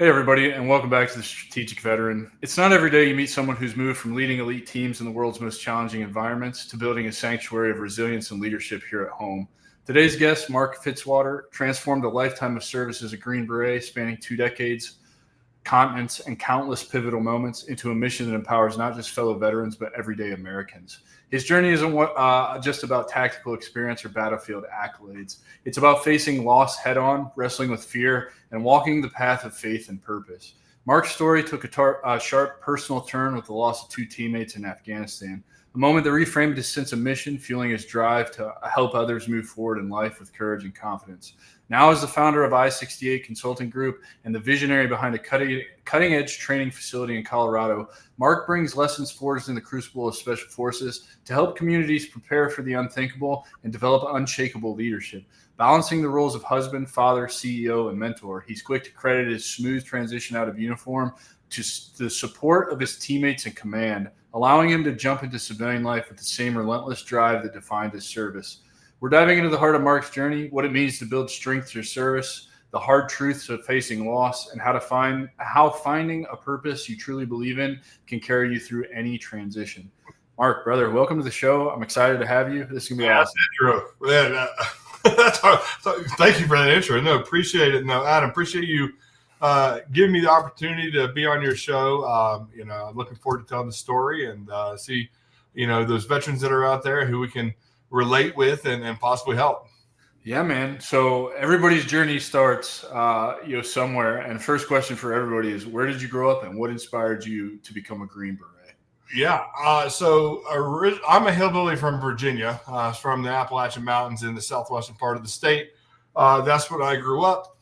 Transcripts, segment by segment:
Hey, everybody, and welcome back to the Strategic Veteran. It's not every day you meet someone who's moved from leading elite teams in the world's most challenging environments to building a sanctuary of resilience and leadership here at home. Today's guest, Marc Fitzwater, transformed a lifetime of service as a Green Beret spanning 2 decades, continents, and countless pivotal moments into a mission that empowers not just fellow veterans, but everyday Americans. His journey isn't just about tactical experience or battlefield accolades. It's about facing loss head on, wrestling with fear, and walking the path of faith and purpose. Marc's story took a sharp personal turn with the loss of 2 teammates in Afghanistan, a moment that reframed his sense of mission, fueling his drive to help others move forward in life with courage and confidence. Now, as the founder of I-68 Consulting Group and the visionary behind a cutting-edge training facility in Colorado, Marc brings lessons forged in the crucible of special forces to help communities prepare for the unthinkable and develop unshakable leadership. Balancing the roles of husband, father, CEO, and mentor, he's quick to credit his smooth transition out of uniform to the support of his teammates in command, allowing him to jump into civilian life with the same relentless drive that defined his service. We're diving into the heart of Marc's journey, what it means to build strength through service, the hard truths of facing loss, and how finding a purpose you truly believe in can carry you through any transition. Marc, brother, welcome to the show. I'm excited to have you. This is gonna be awesome. Thank you for that intro. No, appreciate it. No, Adam, appreciate you giving me the opportunity to be on your show. I'm looking forward to telling the story and see, those veterans that are out there who we can relate with and possibly help. Yeah, man. So everybody's journey starts, somewhere. And first question for everybody is, where did you grow up and what inspired you to become a Green Beret? Yeah. I'm a hillbilly from Virginia, from the Appalachian Mountains in the southwestern part of the state. That's when I grew up.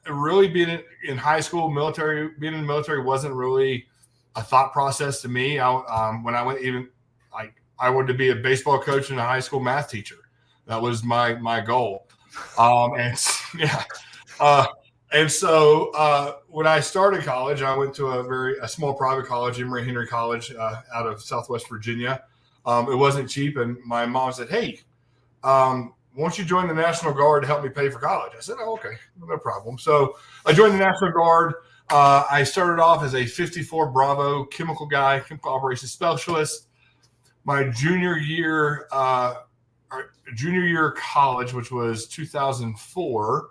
Really being in high school, being in the military wasn't really a thought process to me. When I went, I wanted to be a baseball coach and a high school math teacher. That was my goal. When I started college, I went to a small private college, Emory Henry College, out of Southwest Virginia. It wasn't cheap, and my mom said, "Hey, won't you join the National Guard to help me pay for college?" I said, "Oh, okay, no problem." So I joined the National Guard. I started off as a 54 Bravo chemical operations specialist. My junior year of college, which was 2004,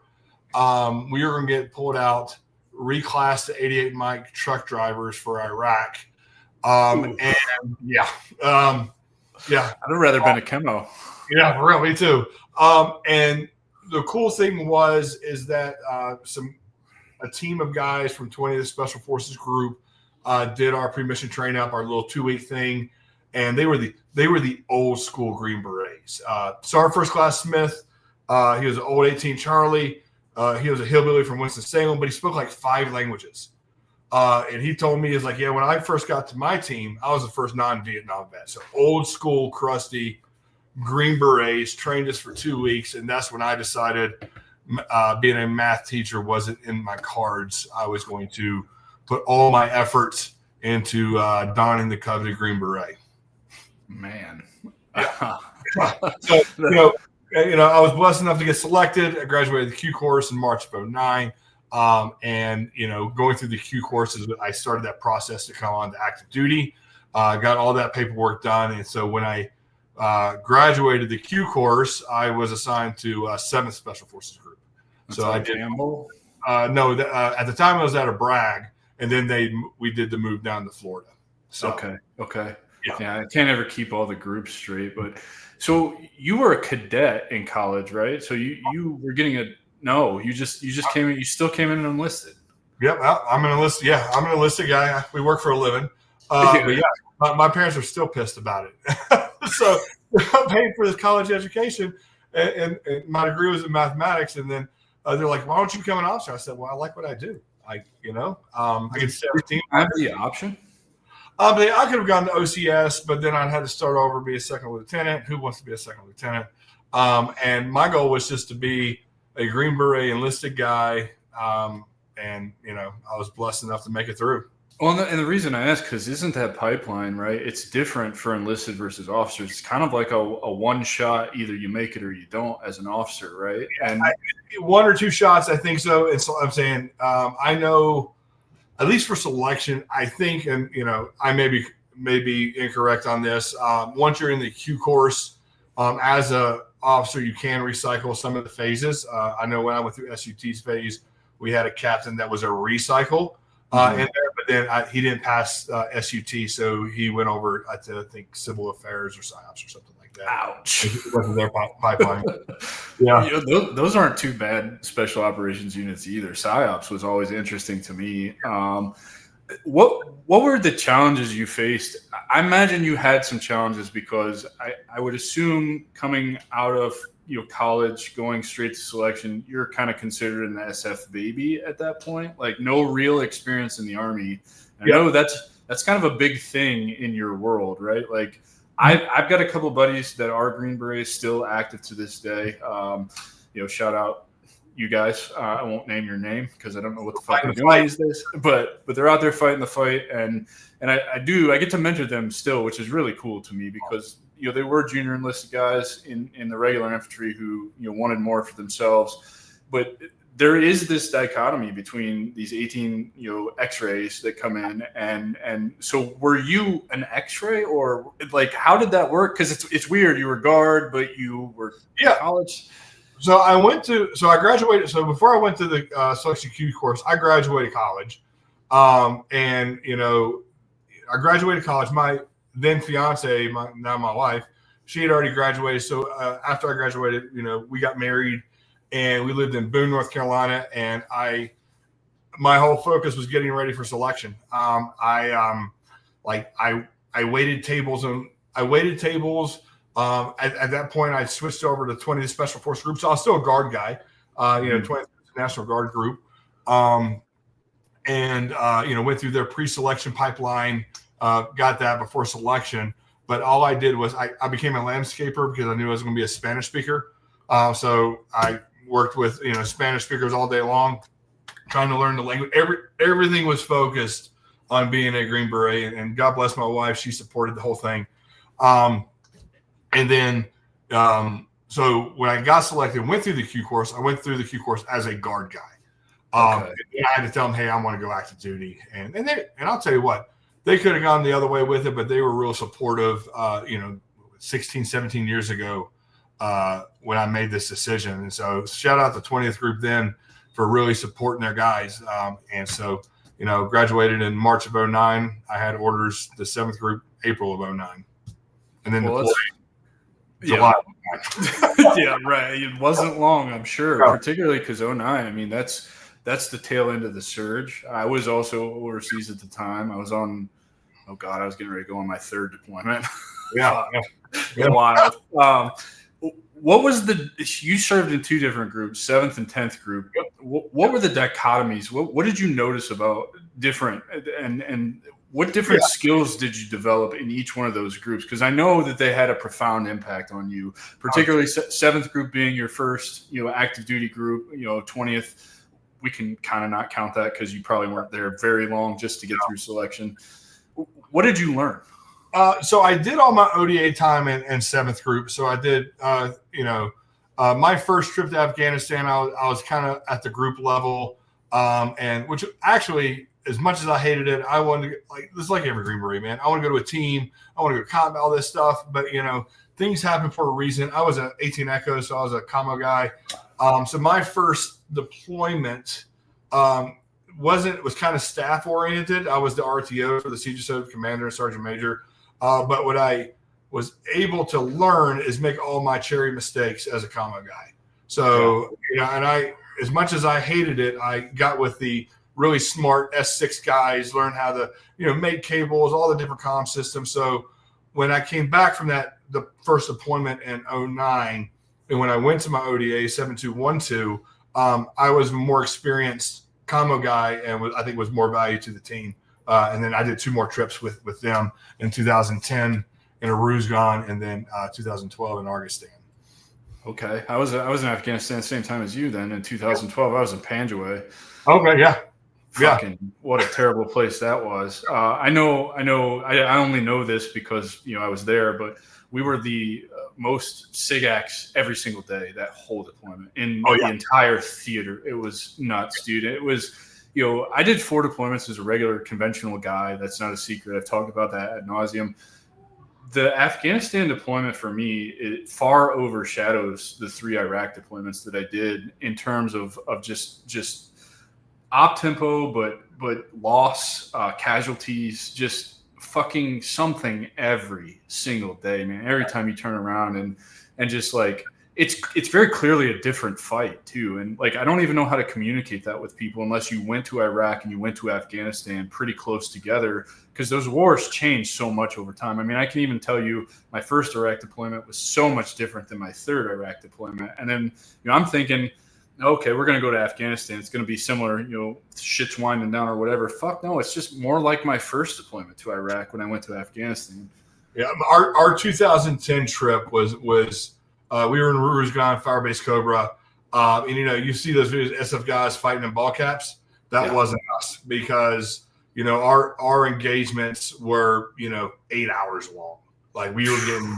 we were going to get pulled out, reclassed to 88 mic truck drivers for Iraq. I'd have rather been a chemo. Yeah, for real, me too. And the cool thing is that a team of guys from 20th the Special Forces Group did our pre-mission train up, our little 2-week thing, and they were the old school Green Berets. Sergeant First Class Smith, he was an old 18 Charlie. He was a hillbilly from Winston-Salem, but he spoke like 5 languages. And he told me, when I first got to my team, I was the first non-Vietnam vet. So old school, crusty Green Berets, trained us for 2 weeks. And that's when I decided being a math teacher wasn't in my cards. I was going to put all my efforts into donning the coveted Green Beret. Man. So, I was blessed enough to get selected. I graduated the Q course in March of 2009. Going through the Q courses, I started that process to come on to active duty. Got all that paperwork done. And so when I graduated the Q course, I was assigned to 7th Special Forces Group. So I did. No, at the time I was out of Bragg, and then we did the move down to Florida. So, Okay. Yeah, I can't ever keep all the groups straight, but so you were a cadet in college, right? So you were getting you just came in, you still came in and enlisted. Yep, I'm an enlisted. Yeah, I'm an enlisted guy. We work for a living. But my parents are still pissed about it. So I'm paying for this college education, and my degree was in mathematics, and then they're like, "Why don't you become an officer?" I said, "Well, I like what I do. I get 17. I have the option. I could have gone to OCS, but then I'd had to start over, be a second lieutenant. Who wants to be a second lieutenant? And my goal was just to be a Green Beret enlisted guy. I was blessed enough to make it through. Well, and the reason I ask, because isn't that pipeline, right? It's different for enlisted versus officers. It's kind of like a one shot, either you make it or you don't as an officer, right? And One or two shots, I think so. And so I'm saying, I know, at least for selection, I think, and I may be incorrect on this. Once you're in the Q course, as a officer, you can recycle some of the phases. I know when I went through SUT's phase, we had a captain that was a recycle in there, but then he didn't pass SUT, so he went over to, I think, civil affairs or psyops or something like that. Ouch. It wasn't their pipeline. Yeah. Those aren't too bad special operations units either. PsyOps was always interesting to me. What were the challenges you faced? I imagine you had some challenges, because I would assume coming out of college, going straight to selection, you're kind of considered an SF baby at that point, like no real experience in the Army. I know that's kind of a big thing in your world, right? Like I've got a couple of buddies that are Green Berets, still active to this day. Shout out you guys. I won't name your name because I don't know what the fuck they're doing these days, but they're out there fighting the fight, and I get to mentor them still, which is really cool to me, because they were junior enlisted guys in the regular infantry who wanted more for themselves, but there is this dichotomy between these 18 X-rays that come in, and so were you an X-ray, or like how did that work? Because it's weird. You were guard, but you were in college. So I graduated. So before I went to the selection Q course, I graduated college, and I graduated college. My then fiance, now my wife, she had already graduated. So after I graduated, we got married, and we lived in Boone, North Carolina. And my whole focus was getting ready for selection. I waited tables, and at that point, I switched over to 20th Special Force Group. So I was still a guard guy, 20th National Guard Group, and went through their pre-selection pipeline. Got that before selection, but all I did was I became a landscaper because I knew I was going to be a Spanish speaker. So I worked with Spanish speakers all day long, trying to learn the language. Everything was focused on being a Green Beret, and God bless my wife, she supported the whole thing. And then, so when I got selected and went through the Q course, I went through the Q course as a guard guy. And I had to tell them, hey, I want to go active duty, and I'll tell you what. They could have gone the other way with it, but they were real supportive, 16, 17 years ago when I made this decision. And so shout out to 20th Group then for really supporting their guys. And so, graduated in March of 2009. I had orders the 7th Group, April of 2009. And then July. Yeah, right. It wasn't long, I'm sure, particularly because 2009, I mean, that's the tail end of the surge. I was also overseas at the time. I was on, I was getting ready to go on my 3rd deployment. Yeah. Wild. What was you served in 2 different groups, 7th and 10th Group. Yep. What were the dichotomies? What did you notice about different, and what different skills did you develop in each one of those groups? Because I know that they had a profound impact on you, particularly 7th Group being your first, active duty group, 20th. We can kind of not count that because you probably weren't there very long just to get through selection. What did you learn? So I did all my ODA time in 7th Group. So I did, my first trip to Afghanistan, I was kind of at the group level, and which actually, as much as I hated it, I wanted to, this is like every Green Beret, man. I want to go to a team. I want to go to combat, all this stuff. But, things happen for a reason. I was an 18 Echo, so I was a commo guy. So my first deployment was kind of staff oriented. I was the RTO for the CGSO commander and sergeant major. But what I was able to learn is make all my cherry mistakes as a commo guy. So, and as much as I hated it, I got with the really smart S6 guys, learned how to, make cables, all the different comm systems. So when I came back from the first deployment in 2009, and when I went to my ODA 7212, I was a more experienced commo guy, and I think was more value to the team. And then I did 2 more trips with them in 2010 in Aruzgan, and then 2012 in Arghanistan. Okay, I was in Afghanistan at the same time as you. Then in 2012, I was in Panjwai. Okay, yeah. Fucking what a terrible place that was. I only know this because, I was there, but we were the most SIGACs every single day, that whole deployment in the entire theater. It was nuts, dude. It was, I did 4 deployments as a regular conventional guy. That's not a secret. I've talked about that ad nauseum. The Afghanistan deployment for me, it far overshadows the 3 Iraq deployments that I did in terms of just op tempo, but loss, casualties, just fucking something every single day, man. Every time you turn around and just like it's very clearly a different fight too. And like I don't even know how to communicate that with people unless you went to Iraq and you went to Afghanistan pretty close together, because those wars change so much over time. I mean, I can even tell you my first Iraq deployment was so much different than my third Iraq deployment. And then I'm thinking, okay, we're going to go to Afghanistan. It's going to be similar, shit's winding down or whatever. Fuck no, it's just more like my first deployment to Iraq when I went to Afghanistan. Yeah, our 2010 trip was we were in Ruzgan, Firebase Cobra, and you see those videos, SF guys fighting in ball caps. That wasn't us, because our engagements were 8 hours long. Like we were getting.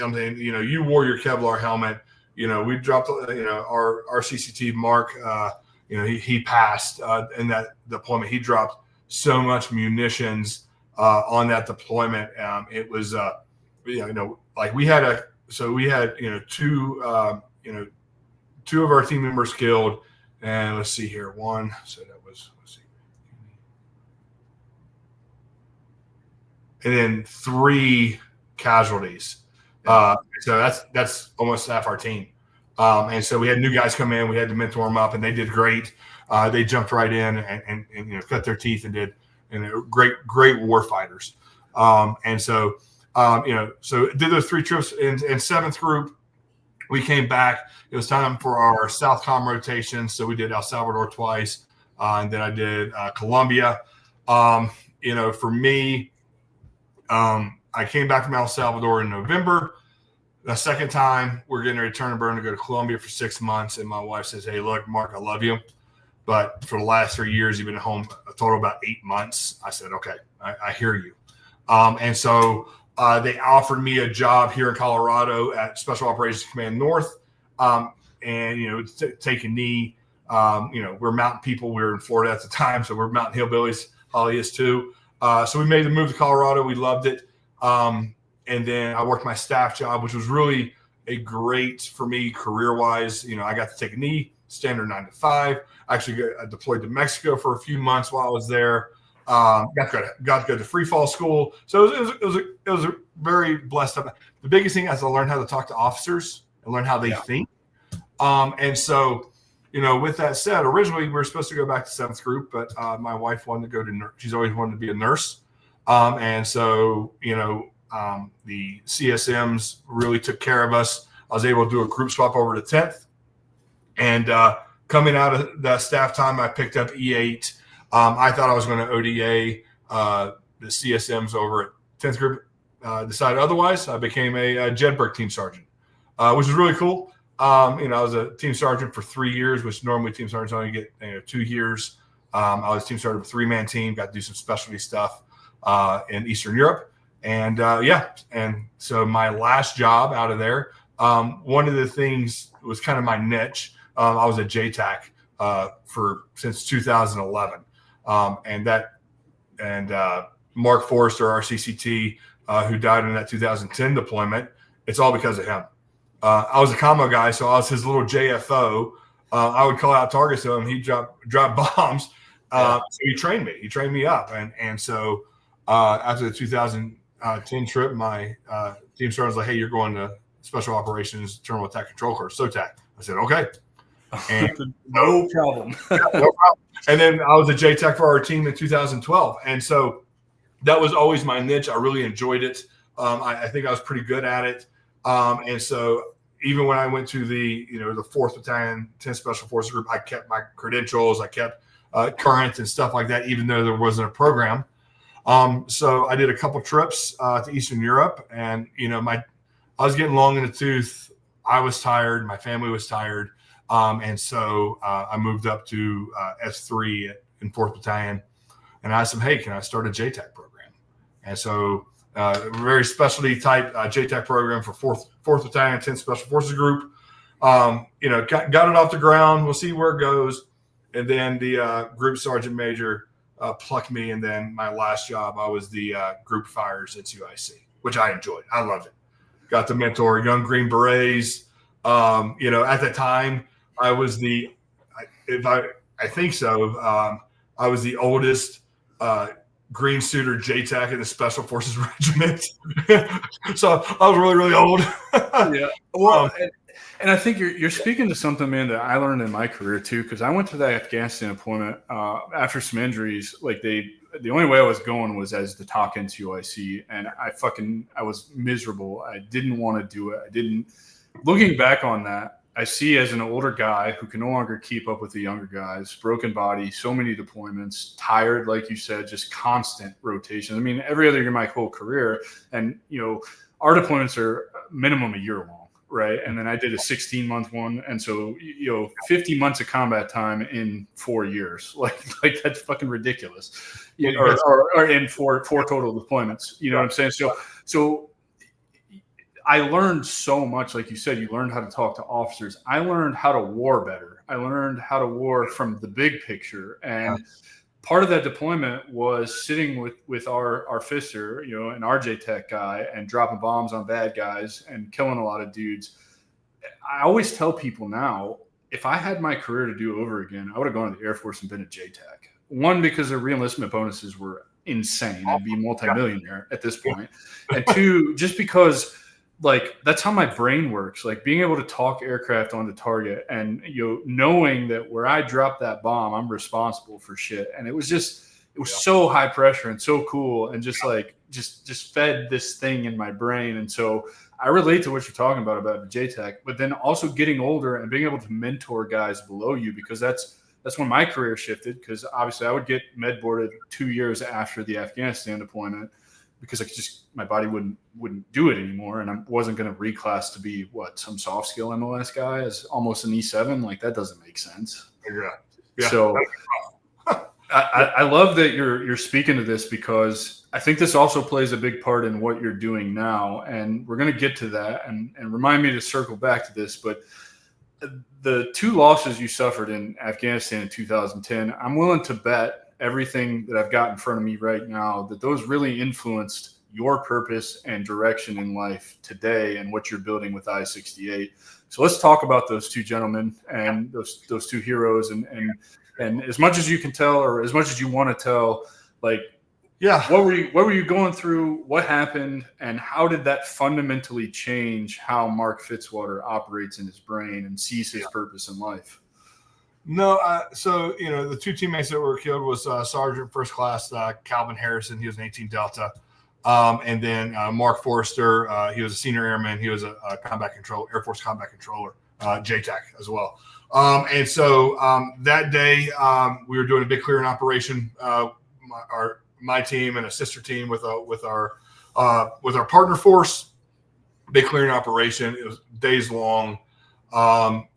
I mean, you wore your Kevlar helmet. We dropped, our CCT Mark, he passed in that deployment. He dropped so much munitions on that deployment. It was, like we had two of our team members killed, and let's see here, one. So that was, and then 3 casualties. So that's almost half our team. And so we had new guys come in. We had to mentor them up, and they did great. They jumped right in and cut their teeth and did great war fighters. And so did those 3 trips in 7th group. We came back. It was time for our Southcom rotation. So we did El Salvador twice, and then I did Colombia. For me, I came back from El Salvador in November. The second time, we're getting a return to burn to go to Colombia for 6 months. And my wife says, "Hey, look, Mark, I love you, but for the last 3 years, you've been at home a total of about 8 months." I said, "Okay, I hear you." And so they offered me a job here in Colorado at Special Operations Command North. Take a knee. We're mountain people. We were in Florida at the time, so we're mountain hillbillies. Holly is too. So we made the move to Colorado. We loved it. And then I worked my staff job, which was really a great for me career-wise. I got to take a knee, standard 9 to 5. I actually deployed to Mexico for a few months while I was there. Got to go to free fall school. So it was a very blessed time. The biggest thing is I learned how to talk to officers and learn how they think. And so, with that said, originally we were supposed to go back to 7th group, but my wife wanted to go to nurse. She's always wanted to be a nurse. And so, the CSMs really took care of us. I was able to do a group swap over to 10th. And coming out of the staff time, I picked up E8. I thought I was going to ODA. The CSMs over at 10th group decided otherwise. I became a Jedburgh team sergeant, which was really cool. I was a team sergeant for 3 years, which normally team sergeants only get 2 years. I was team sergeant of a 3-man team, got to do some specialty stuff in Eastern Europe. And and so my last job out of there, one of the things was kind of my niche. I was a JTAC since 2011, and Mark Forrester, our CCT, who died in that 2010 deployment. It's all because of him. I was a combo guy, so I was his little JFO. I would call out targets to him. He'd drop bombs. So he trained me. He trained me up, and so after the 2010 trip, my team sergeant was like, "Hey, you're going to Special Operations Terminal Attack Control Course, SOTAC." I said, "Okay." And no problem. No problem. And then I was a JTAC for our team in 2012, and so that was always my niche. I really enjoyed it. I think I was pretty good at it. And so even when I went to the 4th Battalion, 10th Special Forces Group, I kept my credentials. I kept current and stuff like that, even though there wasn't a program. So I did a couple trips to Eastern Europe, and I was getting long in the tooth. I was tired. My family was tired. And so I moved up to S3 in 4th Battalion. And I asked him, hey, can I start a JTAC program? And so a very specialty type JTAC program for 4th Battalion, 10th Special Forces Group. Got it off the ground. We'll see where it goes. And then the group sergeant major plucked me. And then my last job, I was the group fires at UIC, which I enjoyed. I loved it. Got to mentor young Green Berets. At that time, I was I think so. I was the oldest green suiter JTAC in the Special Forces Regiment. So I was really, really old. Yeah. Well, and I think you're speaking to something, man, that I learned in my career too, because I went to that Afghanistan deployment after some injuries. Like the only way I was going was as the TOC into UIC, and I was miserable. I didn't want to do it. Looking back on that, I see as an older guy who can no longer keep up with the younger guys, broken body, so many deployments, tired, like you said, just constant rotation. I mean, every other year of my whole career, and our deployments are minimum a year long, right? And then I did a 16-month one, and so 50 months of combat time in 4 years, like that's fucking ridiculous, or in four total deployments. You know what I'm saying? So I learned so much. Like you said, you learned how to talk to officers. I learned how to war better. I learned how to war from the big picture. And part of that deployment was sitting with our FISR, an RJ Tech guy, and dropping bombs on bad guys and killing a lot of dudes. I always tell people now, if I had my career to do over again, I would have gone to the Air Force and been a JTAC. One, because the reenlistment bonuses were insane. I'd be multimillionaire at this point. And two, just because that's how my brain works. Like being able to talk aircraft onto target and knowing that where I drop that bomb, I'm responsible for shit. And it was so high pressure and so cool, and just fed this thing in my brain. And so I relate to what you're talking about JTAC, but then also getting older and being able to mentor guys below you, because that's when my career shifted. Because obviously I would get med boarded 2 years after the Afghanistan deployment, because my body wouldn't do it anymore, and I wasn't going to reclass to be some soft skill MLS guy as almost an E7. Like that doesn't make sense. Yeah. So I love that you're speaking to this, because I think this also plays a big part in what you're doing now, and we're going to get to that. And remind me to circle back to this, but the 2 losses you suffered in Afghanistan in 2010, I'm willing to bet everything that I've got in front of me right now that those really influenced your purpose and direction in life today and what you're building with I-68. So let's talk about those 2 gentlemen and those 2 heroes, and as much as you can tell, or as much as you want to tell, what were you going through? What happened? And how did that fundamentally change how Marc Fitzwater operates in his brain and sees his purpose in life? No, so the 2 teammates that were killed was Sergeant First Class Calvin Harrison. He was an 18 Delta, and then Mark Forrester. He was a senior airman. He was a Air Force combat controller, JTAC as well. And so that day we were doing a big clearing operation. My team and a sister team with our partner force. Big clearing operation. It was days long.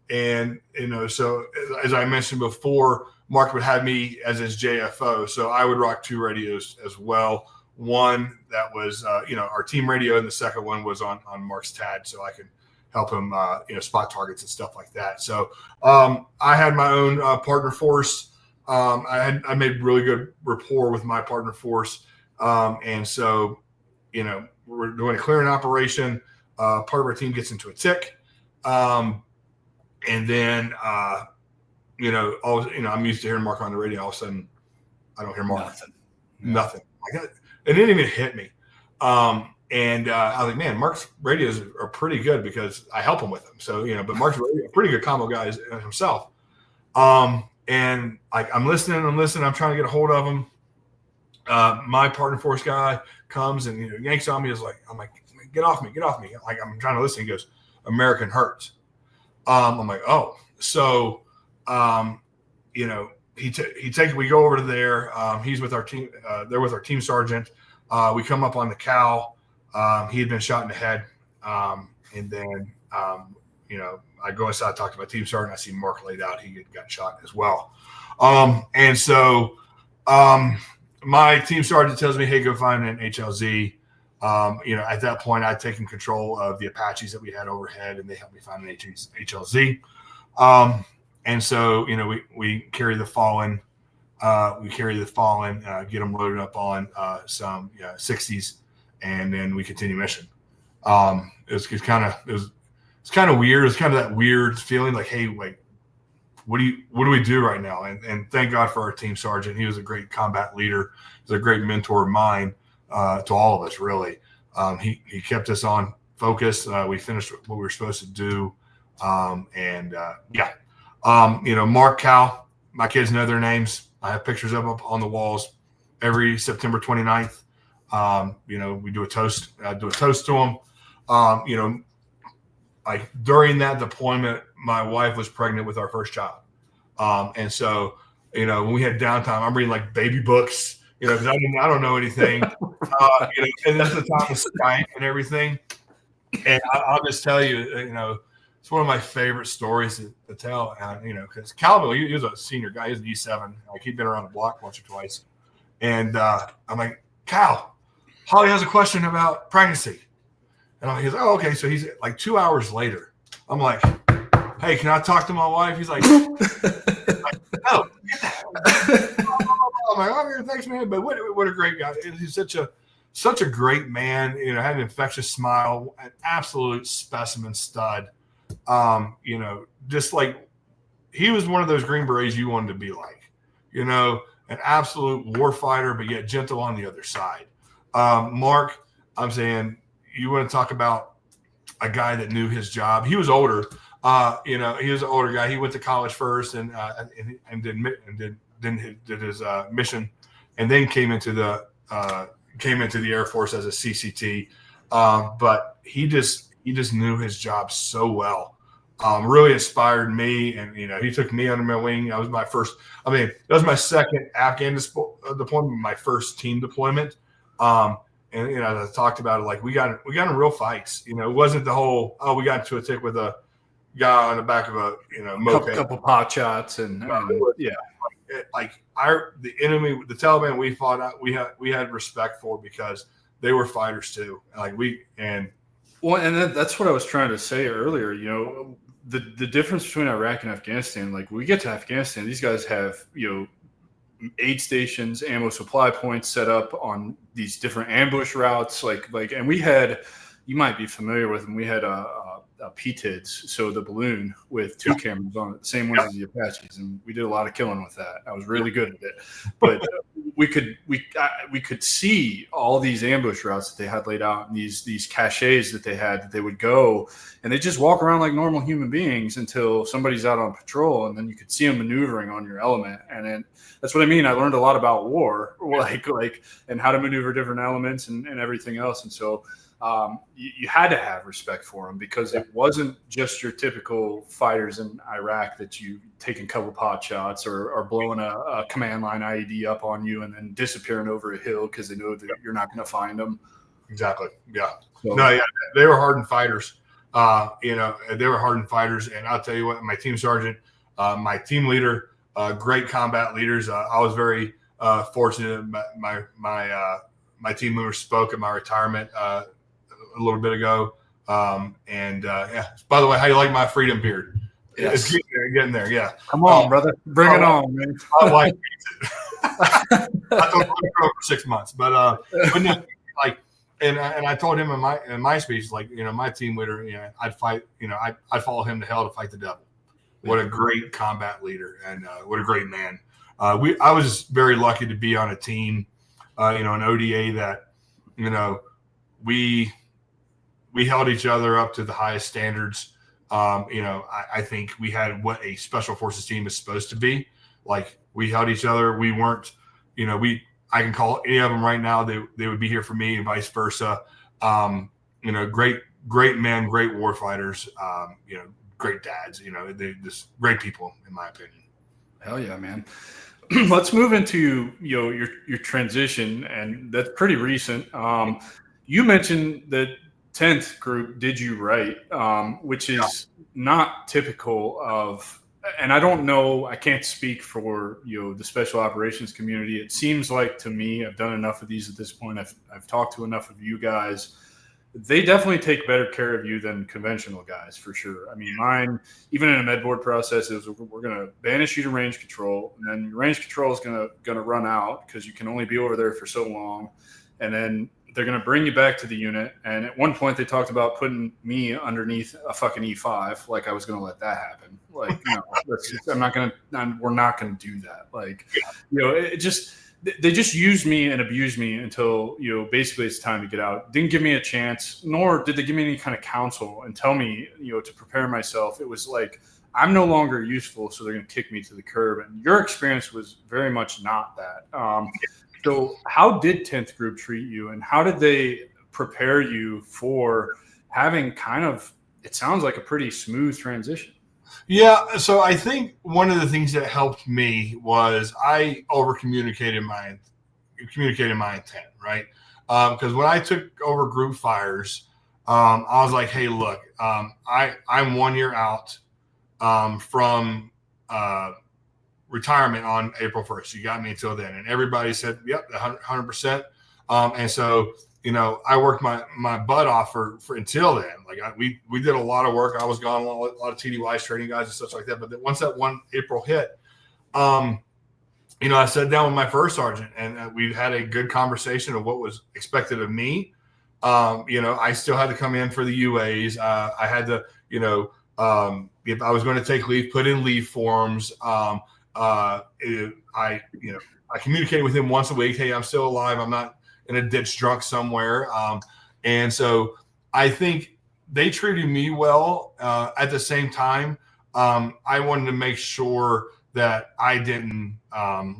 And, so as I mentioned before, Mark would have me as his JFO. So I would rock 2 radios as well. One that was, our team radio, and the second one was on Mark's TAD, so I could help him, spot targets and stuff like that. So I had my own partner force. I made really good rapport with my partner force. And so, we're doing a clearing operation. Part of our team gets into a tick. And then, I'm used to hearing Mark on the radio. All of a sudden, I don't hear Mark. Nothing. It didn't even hit me. And I was like, man, Mark's radios are pretty good, because I help him with them. So, but Mark's a pretty good combo guy himself. And I'm listening. I'm trying to get a hold of him. My partner force guy comes and yanks on me. I'm like, get off me. I'm trying to listen. He goes, American hurts. I'm like, oh, so, we go over to there. He's with our team. They're with our team sergeant. We come up on the cow. He had been shot in the head. And then, I go inside, talk to my team sergeant. I see Mark laid out. He got shot as well. And so my team sergeant tells me, hey, go find an HLZ. At that point, I'd taken control of the Apaches that we had overhead, and they helped me find an HLZ. And so, we carry the fallen. Get them loaded up on some 60s, and then we continue mission. It's kind of weird. It's kind of that weird feeling like, hey, like, what do we do right now? And thank God for our team sergeant. He was a great combat leader. He was a great mentor of mine to all of us, really. He kept us on focus. We finished what we were supposed to do. Mark, Cal, my kids know their names. I have pictures of them up on the walls every September 29th. We do a toast. I do a toast to them. Like during that deployment, my wife was pregnant with our first child. And so, when we had downtime, I'm reading like baby books, because I don't know anything. And that's the time of Skype and everything. And I'll just tell you, it's one of my favorite stories to tell. Because Calvin, he was a senior guy. He was an E7. Like, he'd been around the block once or twice. And I'm like, Cal, Holly has a question about pregnancy. And he's like, oh, okay. So he's like 2 hours later. I'm like, hey, can I talk to my wife? He's like, no. I'm like, oh, thanks, man. But what a great guy. He's such a great man. Had an infectious smile, an absolute specimen stud. Just like he was one of those Green Berets you wanted to be like. An absolute war fighter, but yet gentle on the other side. Mark, I'm saying, you want to talk about a guy that knew his job. He was older. He was an older guy. He went to college first and did his mission, and then came into the Air Force as a CCT. But he just knew his job so well. Really inspired me, and he took me under my wing. That was my second Afghan deployment, my first team deployment. And as I talked about it, like we got in real fights. It wasn't the whole, we got into a tick with a guy on the back of a moped. Couple pot shots and the enemy, the Taliban we fought out, we had respect for, because they were fighters too. And that's what I was trying to say earlier. The difference between Iraq and Afghanistan, like when we get to Afghanistan, these guys have aid stations, ammo supply points set up on these different ambush routes. And we had, you might be familiar with them. We had a PTIDS, so the balloon with two cameras on it, the same ones as the Apaches, and we did a lot of killing with that. I was really good at it, but we could see all these ambush routes that they had laid out, and these caches that they had, that they would go, and they just walk around like normal human beings until somebody's out on patrol, and then you could see them maneuvering on your element. And then that's what I mean. I learned a lot about war, and how to maneuver different elements and everything else. And so you had to have respect for them, because it wasn't just your typical fighters in Iraq that you taking a couple pot shots or blowing a command line IED up on you and then disappearing over a hill because they know that you're not going to find them. Exactly. Yeah. So, they were hardened fighters. They were hardened fighters. And I'll tell you what, my team sergeant, my team leader, great combat leaders. I was very fortunate. My team leader spoke at my retirement a little bit ago. By the way, how you like my freedom beard? Yes. It's getting there. Yeah. Come on, brother. Bring it on, man. My wife hates it. I told him to grow for 6 months, but no, and I told him in my speech, my team leader, I'd fight, I'd follow him to hell to fight the devil. What a great combat leader, and what a great man. I was very lucky to be on a team, an ODA that, we held each other up to the highest standards. I think we had what a special forces team is supposed to be. Like, we held each other. We weren't, I can call any of them right now. They would be here for me, and vice versa. Great men, great war fighters, great dads, they just great people, in my opinion. Hell yeah, man. Let's move into, your transition, and that's pretty recent. You mentioned that 10th group did you right, which is not typical of, and I don't know, I can't speak for the special operations community. It seems like to me, I've done enough of these at this point. I've talked to enough of you guys. They definitely take better care of you than conventional guys, for sure. I mean, mine, even in a med board process, is we're going to banish you to range control, and then your range control is going to run out because you can only be over there for so long, and then they're going to bring you back to the unit. And at one point, they talked about putting me underneath a fucking E5, like I was going to let that happen. Like, no, we're not going to do that. Like, they just used me and abused me until, basically it's time to get out. Didn't give me a chance, nor did they give me any kind of counsel and tell me, to prepare myself. It was like, I'm no longer useful, so they're going to kick me to the curb. And your experience was very much not that. So how did 10th group treat you, and how did they prepare you for having kind of, it sounds like a pretty smooth transition? Yeah, so I think one of the things that helped me was I communicated my intent, right? Because when I took over group fires, I was like, hey, look, I'm 1 year out from retirement on April 1st. You got me until then. And everybody said, yep, 100%. And so, I worked my butt off for until then. Like we did a lot of work. I was gone, a lot of TDYs, training guys and such like that. But then once that one April hit, I sat down with my first sergeant and we had a good conversation of what was expected of me. I still had to come in for the UAs. I had to, if I was going to take leave, put in leave forms. I communicated with him once a week. Hey, I'm still alive. I'm not in a ditch drunk somewhere. And so I think they treated me well. At the same time, I wanted to make sure that I didn't,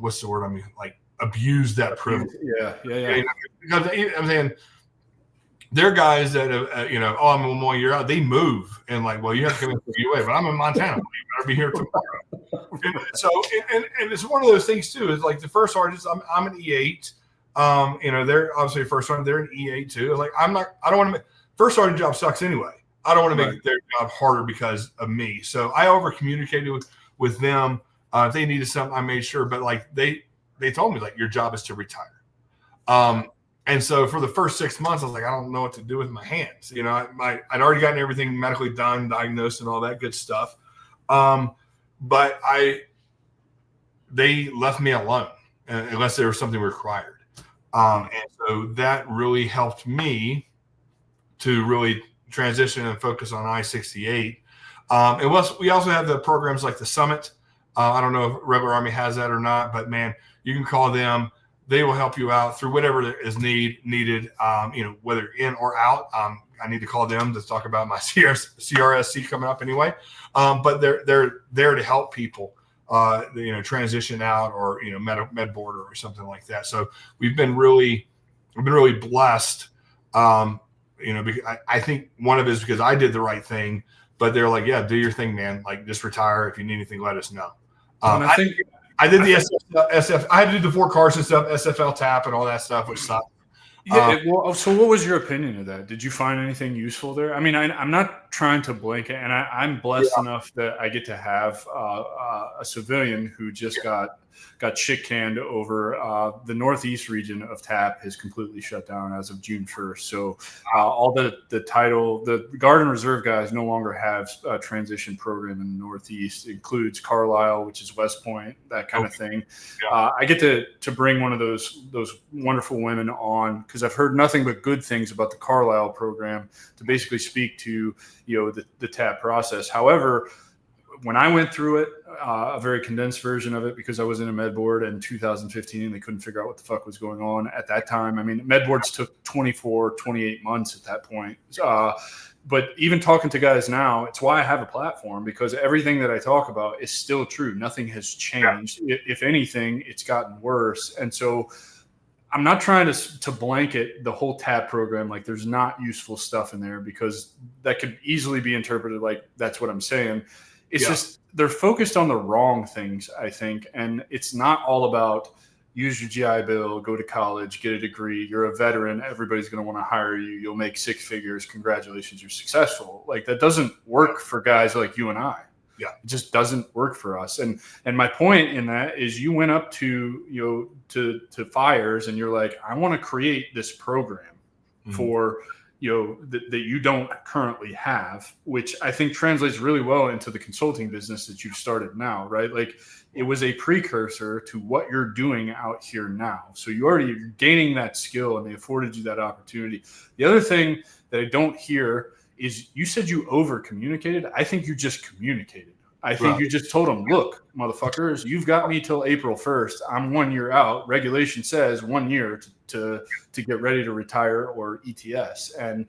what's the word? I mean, like abuse that privilege. Yeah. Because I'm saying they're guys that, I'm 1 year out. They move and like, well, you have to come in for UA, but I'm in Montana. You better be here tomorrow. And so, and it's one of those things too. It's like the first sergeants. I'm an E8. They're obviously first sergeant. They're an E8 too. It's like I don't want to make first sergeant job sucks anyway. I don't want to make their job harder because of me. So I over communicated with them. If they needed something, I made sure. But like they told me like your job is to retire. And so for the first 6 months, I was like, I don't know what to do with my hands. I'd already gotten everything medically done, diagnosed, and all that good stuff. But they left me alone unless there was something required. And so that really helped me to really transition and focus on I-68. And we also have the programs like the Summit. I don't know if Regular Army has that or not, but man, you can call them. They will help you out through whatever is needed, whether in or out. I need to call them to talk about my CRSC coming up anyway. But they're there to help people, transition out or, med board or something like that. So we've been really blessed. Because I think one of it is because I did the right thing, but they're like, yeah, do your thing, man. Like just retire. If you need anything, let us know. I did the SF. I had to do the Fort Carson stuff, SFL tap, and all that stuff, which sucked. Yeah. So what was your opinion of that? Did you find anything useful there? I mean, I'm not trying to blanket, and I'm blessed enough that I get to have a civilian who just got shit canned over the Northeast region of TAP has completely shut down as of June 1st. So all the Guard and Reserve guys no longer have a transition program in the Northeast. It includes Carlisle, which is West Point, that kind of thing. Yeah. I get to bring one of those wonderful women on because I've heard nothing but good things about the Carlisle program to basically speak to the TAP process. However, when I went through it, a very condensed version of it, because I was in a med board in 2015 and they couldn't figure out what the fuck was going on at that time. I mean, med boards took 24, 28 months at that point. But even talking to guys now, it's why I have a platform, because everything that I talk about is still true. Nothing has changed. Yeah. If anything, it's gotten worse. And so I'm not trying to blanket the whole TAP program like there's not useful stuff in there, because that could easily be interpreted like that's what I'm saying. It's just they're focused on the wrong things, I think. And it's not all about use your GI Bill, go to college, get a degree. You're a veteran. Everybody's going to want to hire you. You'll make six figures. Congratulations, you're successful. Like that doesn't work for guys like you and I. Yeah, it just doesn't work for us. And my point in that is, you went up to to fires and you're like, I want to create this program for that you don't currently have, which I think translates really well into the consulting business that you've started now, right? Like it was a precursor to what you're doing out here now. So you're gaining that skill and they afforded you that opportunity. The other thing that I don't hear is you said you over communicated. I think you just communicated. I think you just told them, look, motherfuckers, you've got me till April 1st. I'm 1 year out. Regulation says 1 year to get ready to retire or ETS. And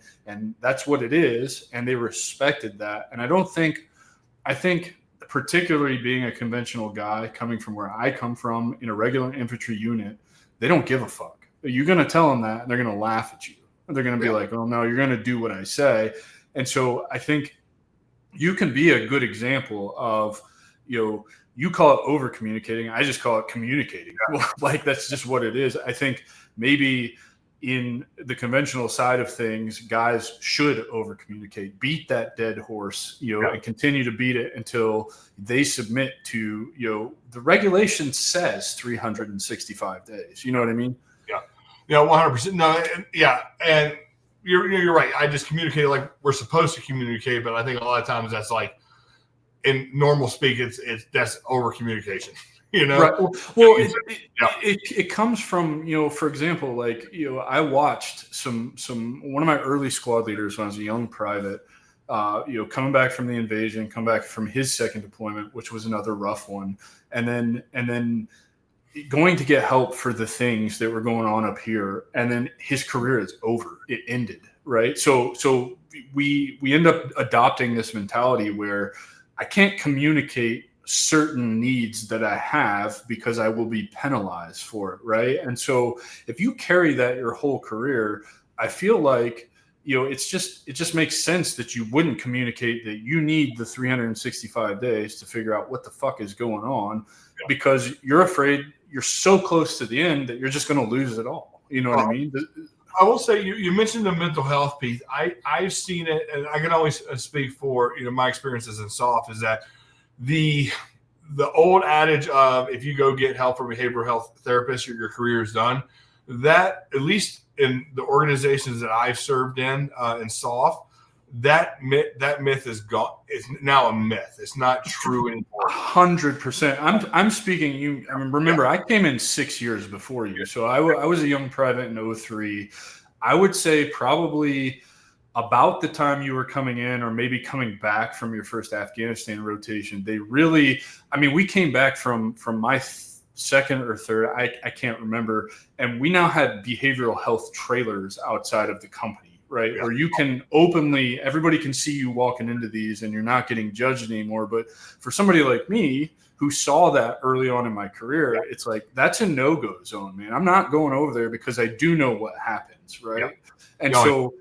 that's what it is. And they respected that. And I think particularly being a conventional guy coming from where I come from in a regular infantry unit, they don't give a fuck. You're going to tell them that and they're going to laugh at you. They're going to be like, oh no, you're going to do what I say. And so I think you can be a good example of, you call it over communicating. I just call it communicating. Like that's just what it is. I think maybe in the conventional side of things, guys should over communicate, beat that dead horse, and continue to beat it until they submit to, the regulation says 365 days. You know what I mean? Yeah, 100%. No, and you're right. I just communicate like we're supposed to communicate, but I think a lot of times that's like in normal speak, that's over communication. Right. Well, it comes from, for example, like, I watched one of my early squad leaders when I was a young private, coming back from the invasion, come back from his second deployment, which was another rough one. And then going to get help for the things that were going on up here. And then his career is over. It ended. Right. So we end up adopting this mentality where I can't communicate certain needs that I have because I will be penalized for it. Right. And so if you carry that your whole career, I feel like, it just makes sense that you wouldn't communicate that you need the 365 days to figure out what the fuck is going on because you're afraid you're so close to the end that you're just going to lose it all. You know what I mean? I will say you mentioned the mental health piece. I've seen it, and I can only speak for my experiences in SOF is that the old adage of if you go get help from a behavioral health therapist, your career is done. That at least in the organizations that I've served in SOF, that myth is gone. It's now a myth. It's not true anymore. 100%. I'm speaking. Remember, I came in 6 years before you, so I was a young private in 2003. I would say probably about the time you were coming in, or maybe coming back from your first Afghanistan rotation. They really, we came back from my second or third. I can't remember, and we now had behavioral health trailers outside of the company. Right. Or you can openly, everybody can see you walking into these and you're not getting judged anymore. But for somebody like me who saw that early on in my career, it's like, that's a no-go zone, man. I'm not going over there because I do know what happens. Right. Yeah. And so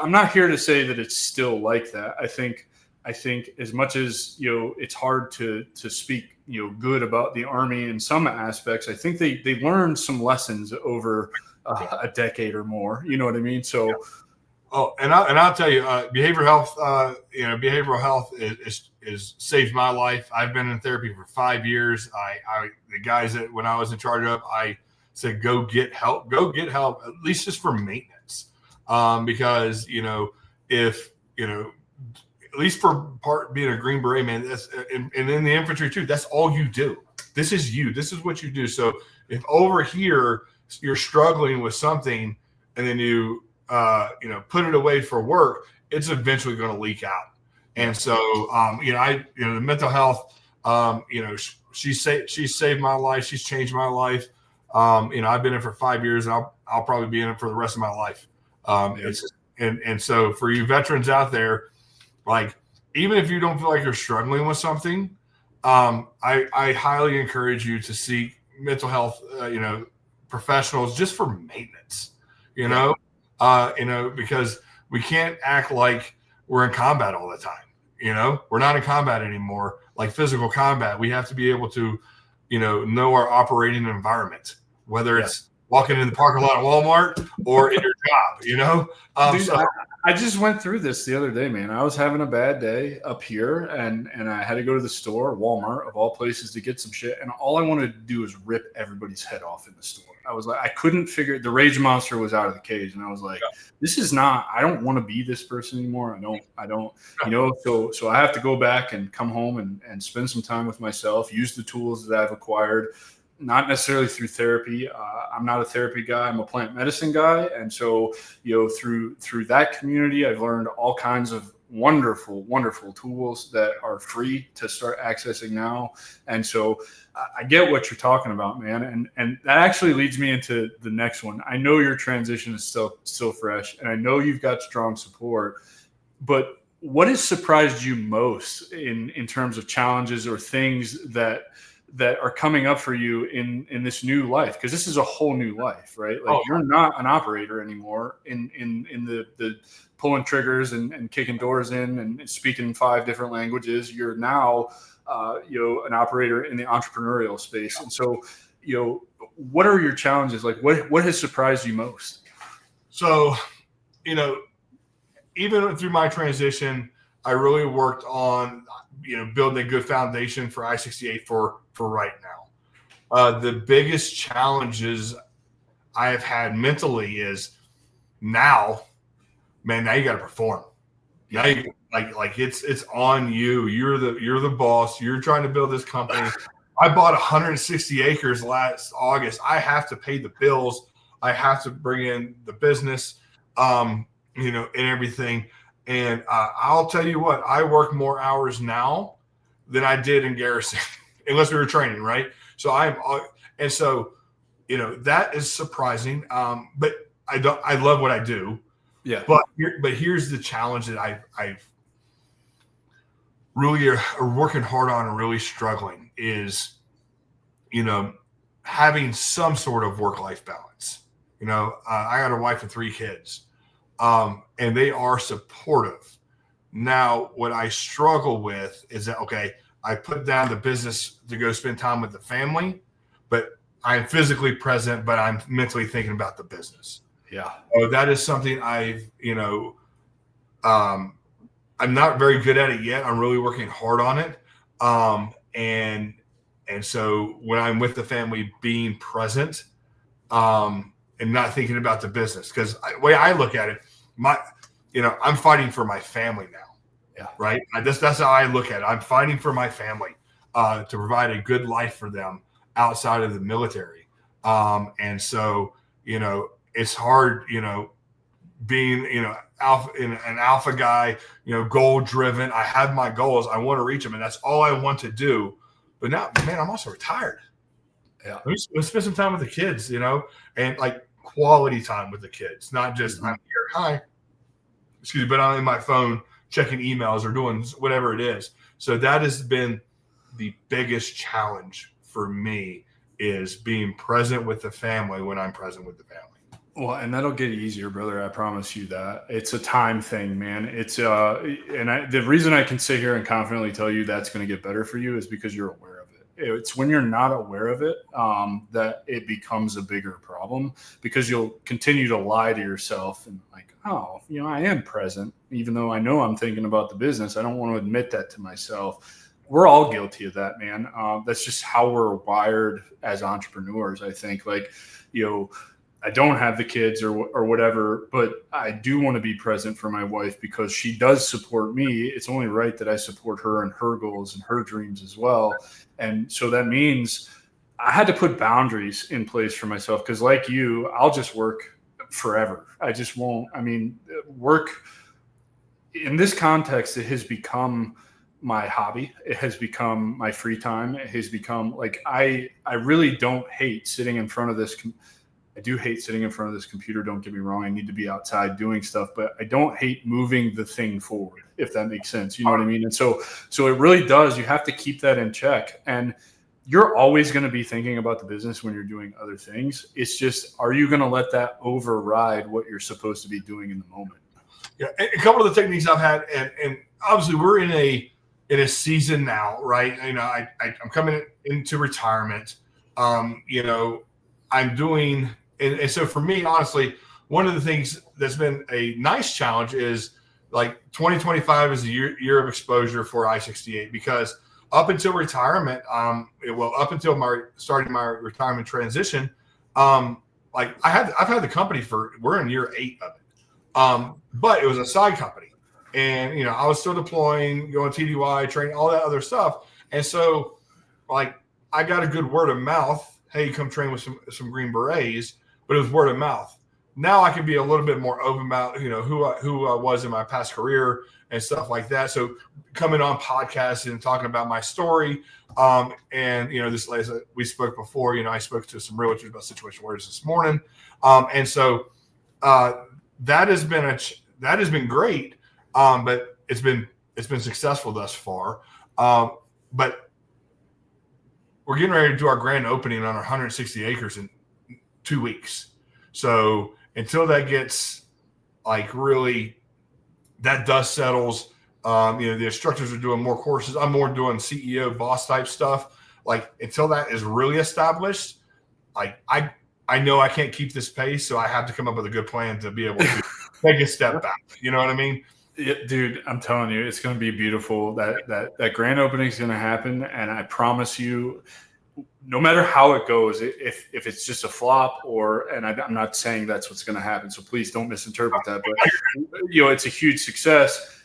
I'm not here to say that it's still like that. I think as much as, it's hard to speak, good about the Army in some aspects, I think they learned some lessons over a decade or more. You know what I mean? So, oh, and I'll tell you, behavioral health is saved my life. I've been in therapy for 5 years. The guys that when I was in charge of, I said, go get help, at least just for maintenance. Because, if, at least for part being a Green Beret, man, that's, and in the infantry too, that's all you do. This is you. This is what you do. So if over here you're struggling with something and then you put it away for work, it's eventually going to leak out. And so, the mental health, she saved my life. She's changed my life. I've been in it for 5 years, and I'll probably be in it for the rest of my life. And so for you veterans out there, like, even if you don't feel like you're struggling with something, I highly encourage you to seek mental health, professionals just for maintenance, because we can't act like we're in combat all the time. We're not in combat anymore, like physical combat. We have to be able to, know our operating environment, whether it's walking in the parking lot of Walmart or in your job, you know? Dude, I just went through this the other day, man. I was having a bad day up here, and I had to go to the store, Walmart, of all places, to get some shit. And all I wanted to do was rip everybody's head off in the store. I was like, I couldn't figure – the rage monster was out of the cage. And I was like, this is not – I don't want to be this person anymore. I don't you know, so I have to go back and come home and spend some time with myself, use the tools that I've acquired, not necessarily through therapy. I'm not a therapy guy. I'm a plant medicine guy. And so, you know, through that community, I've learned all kinds of wonderful, wonderful tools that are free to start accessing now. And so I get what you're talking about, man. And that actually leads me into the next one. I know your transition is still fresh, and I know you've got strong support, but what has surprised you most in terms of challenges or things that are coming up for you in this new life? Because this is a whole new life, right? Like you're not an operator anymore in the pulling triggers and kicking doors in and speaking 5 different languages. You're now, an operator in the entrepreneurial space. And so, what are your challenges? Like what has surprised you most? So, even through my transition, I really worked on, building a good foundation for I-68 for right now. The biggest challenges I have had mentally is now you got to perform. Now you it's on you. You're the boss. You're trying to build this company. I bought 160 acres last August. I have to pay the bills. I have to bring in the business, and everything. And I'll tell you what, I work more hours now than I did in garrison, unless we were training, right? So that is surprising. But I love what I do. Yeah. But here's the challenge that I've really are working hard on and really struggling is, having some sort of work-life balance. I got a wife and 3 kids. And they are supportive. Now, what I struggle with is that, okay, I put down the business to go spend time with the family, but I'm physically present, but I'm mentally thinking about the business. Yeah. So that is something I'm not very good at it yet. I'm really working hard on it. And so when I'm with the family, being present, and not thinking about the business, because the way I look at it, I'm fighting for my family now. Yeah. Right. That's how I look at it. I'm fighting for my family, to provide a good life for them outside of the military. And so, it's hard, being, an alpha guy, goal driven. I have my goals. I want to reach them, and that's all I want to do. But now, man, I'm also retired. Yeah. Let's spend some time with the kids, and like quality time with the kids, not just I'm here, hi, excuse me, but I'm in my phone checking emails or doing whatever it is. So that has been the biggest challenge for me, is being present with the family when I'm present with the family. Well, and that'll get easier, brother. I promise you that. It's a time thing, man. The reason I can sit here and confidently tell you that's going to get better for you is because you're aware of it. It's when you're not aware of it that it becomes a bigger problem, because you'll continue to lie to yourself and like, oh, I am present, even though I know I'm thinking about the business. I don't want to admit that to myself. We're all guilty of that, man. That's just how we're wired as entrepreneurs. I think, I don't have the kids or whatever, but I do want to be present for my wife because she does support me. It's only right that I support her and her goals and her dreams as well. And so that means I had to put boundaries in place for myself, because like you, I'll just work forever. I just won't. I mean, work in this context, it has become my hobby. It has become my free time. It has become I really don't hate sitting in front of this. I do hate sitting in front of this computer. Don't get me wrong. I need to be outside doing stuff, but I don't hate moving the thing forward, if that makes sense. You know what I mean? And so it really does. You have to keep that in check. And you're always going to be thinking about the business when you're doing other things. It's just, are you going to let that override what you're supposed to be doing in the moment? Yeah. A couple of the techniques I've had, and obviously we're in a season now, right? I'm coming into retirement. I'm doing, and so for me, honestly, one of the things that's been a nice challenge is like 2025 is a year of exposure for I-68, because up until retirement, up until starting my retirement transition, like I've had the company we're in year 8 of it. But it was a side company, and I was still deploying, going TDY, training, all that other stuff. And so like I got a good word of mouth. Hey, come train with some Green Berets, but it was word of mouth. Now I can be a little bit more open about, who I was in my past career and stuff like that. So coming on podcasts and talking about my story, and this, as we spoke before, I spoke to some realtors about situation awareness this morning, and so that has been great, but it's been successful thus far, but we're getting ready to do our grand opening on our 160 acres in 2 weeks. So until that gets like really, that dust settles, the instructors are doing more courses. I'm more doing CEO boss type stuff. Like until that is really established, like I know I can't keep this pace, so I have to come up with a good plan to be able to take a step back. You know what I mean? Yeah, dude, I'm telling you, it's going to be beautiful. That grand opening is going to happen, and I promise you, no matter how it goes, if it's just a flop, and I'm not saying that's what's going to happen, so please don't misinterpret that. But it's a huge success.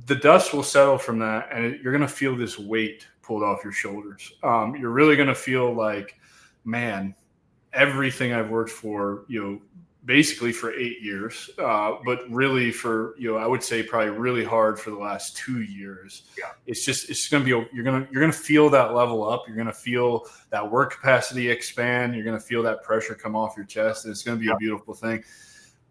The dust will settle from that, and you're going to feel this weight pulled off your shoulders. You're really going to feel like, man, everything I've worked for, basically for 8 years, but really for, I would say probably really hard for the last 2 years. Yeah. It's going to be, you're going to feel that level up. You're going to feel that work capacity expand. You're going to feel that pressure come off your chest. And it's going to be a beautiful thing.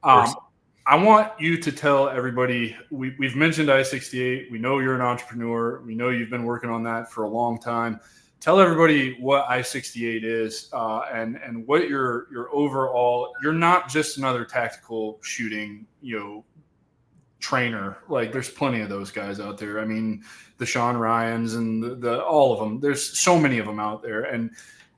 I want you to tell everybody, we've mentioned I-68. We know you're an entrepreneur. We know you've been working on that for a long time. Tell everybody what I-68 is, and what your overall. You're not just another tactical shooting, trainer. Like there's plenty of those guys out there. I mean, the Sean Ryans and the all of them. There's so many of them out there, and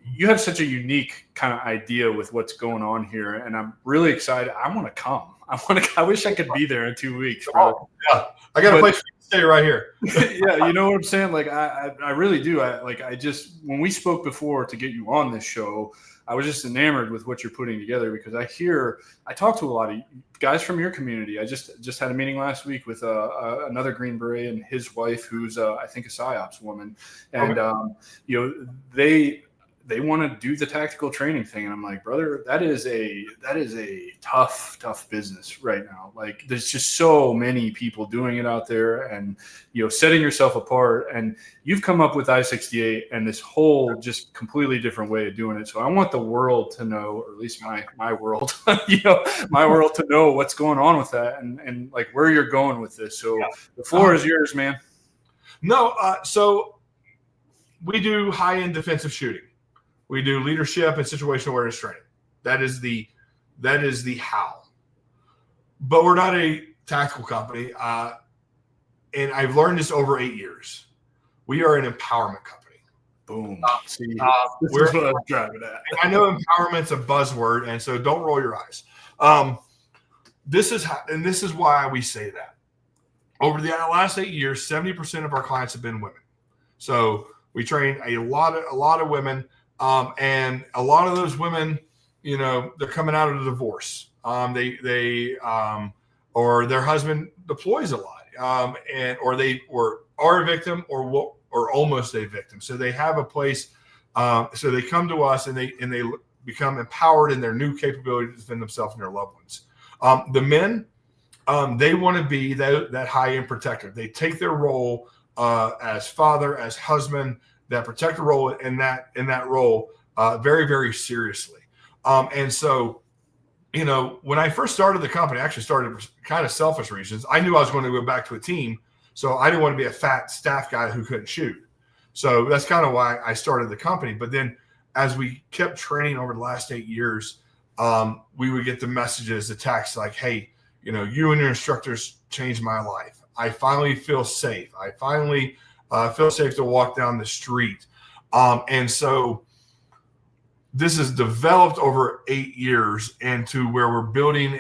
you have such a unique kind of idea with what's going on here. And I'm really excited. I want to come. I wish I could be there in 2 weeks, bro. Oh, yeah. I got a place for you to stay right here. Yeah, you know what I'm saying? Like I really do. When we spoke before to get you on this show, I was just enamored with what you're putting together, because I talk to a lot of guys from your community. I just had a meeting last week with another Green Beret and his wife, who's I think a PsyOps woman, and they want to do the tactical training thing. And I'm like, brother, that is a tough business right now. Like there's just so many people doing it out there, and, setting yourself apart, and you've come up with I-68 and this whole just completely different way of doing it. So I want the world to know, or at least my world, my world to know what's going on with that, and like where you're going with this. So the floor is yours, man. No. So we do high-end defensive shooting. We do leadership and situational awareness training. That is the how. But we're not a tactical company. And I've learned this over 8 years. We are an empowerment company. Boom. This is what I'm driving at. I know empowerment's a buzzword, and so don't roll your eyes. This is why we say that. Over the last 8 years, 70% of our clients have been women. So we train a lot of women. And a lot of those women, they're coming out of a divorce. They or their husband deploys a lot, or they are a victim or almost a victim. So they have a place. So they come to us and they become empowered in their new capability to defend themselves and their loved ones. The men, they want to be that high-end protector. They take their role as father, as husband, that protector role in that role very, very seriously. And so, when I first started the company, I actually started kind of selfish reasons. I knew I was going to go back to a team, so I didn't want to be a fat staff guy who couldn't shoot. So that's kind of why I started the company. But then as we kept training over the last 8 years, we would get the messages, the texts like, hey, you and your instructors changed my life. I finally feel safe. I finally feel safe to walk down the street. And so this has developed over 8 years into where we're building